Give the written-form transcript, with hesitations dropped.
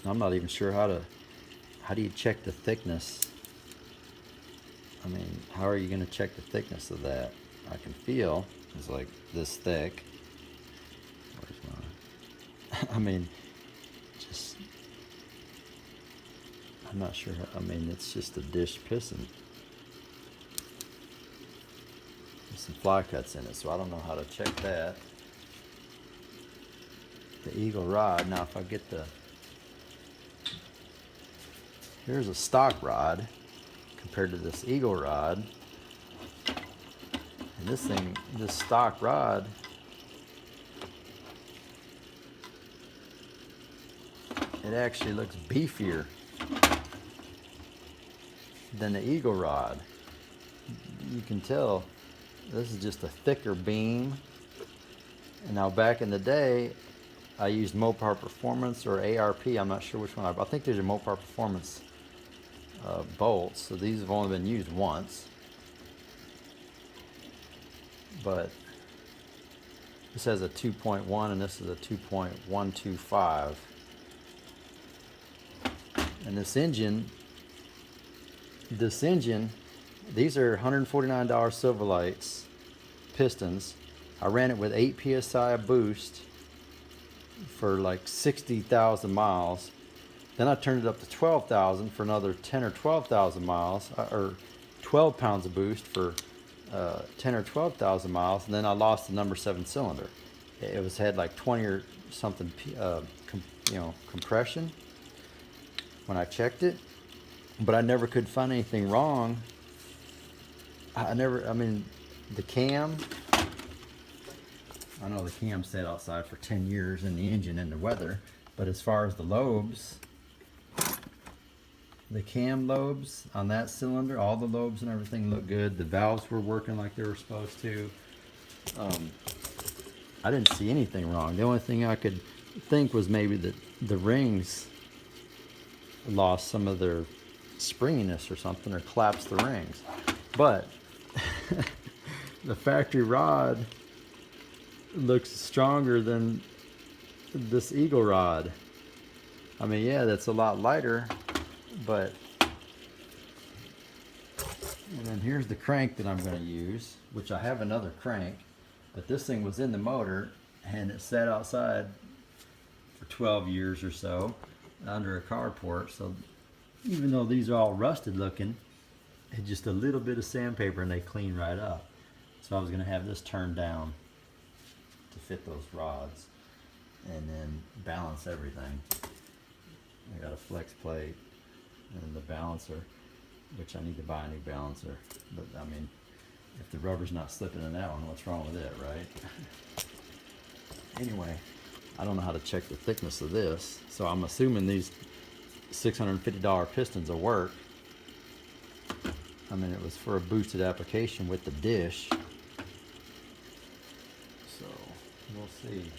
I'm not even sure how do you check the thickness. I mean, how are you going to check the thickness of that? I can feel it's like this thick. Where's my, I mean, just, I'm not sure. I mean, it's just a dish piston. There's some fly cuts in it, so I don't know how to check that. The Eagle rod, now if I get here's a stock rod compared to this Eagle rod. And this stock rod, it actually looks beefier than the Eagle rod. You can tell this is just a thicker beam. And now back in the day, I used Mopar Performance or ARP. I'm not sure which one. I think there's a Mopar Performance bolts. So these have only been used once. But this has a 2.1 and this is a 2.125. And this engine, these are $149 Silverlights pistons. I ran it with 8 psi boost for like 60,000 miles. Then I turned it up to 12,000 for another 10 or 12,000 miles, or 12 pounds of boost for 10 or 12,000 miles, and then I lost the number 7 cylinder. It had like 20 or something, compression when I checked it, but I never could find anything wrong. I mean, the cam, I know the cam sat outside for 10 years in the engine and the weather, but as far as the lobes, the cam lobes on that cylinder, all the lobes and everything look good. The valves were working like they were supposed to. I didn't see anything wrong. The only thing I could think was maybe that the rings lost some of their springiness or something, or collapsed the rings. But the factory rod looks stronger than this Eagle rod. I mean, yeah, that's a lot lighter, but, and then here's the crank that I'm going to use, which I have another crank, but this thing was in the motor and it sat outside for 12 years or so under a carport. So even though these are all rusted looking, it's just a little bit of sandpaper and they clean right up. So I was going to have this turned down to fit those rods and then balance everything. I got a flex plate and the balancer, which I need to buy a new balancer. But I mean, if the rubber's not slipping in that one, what's wrong with it, right? Anyway, I don't know how to check the thickness of this, so I'm assuming these $650 pistons will work. I mean, it was for a boosted application with the dish, so we'll see.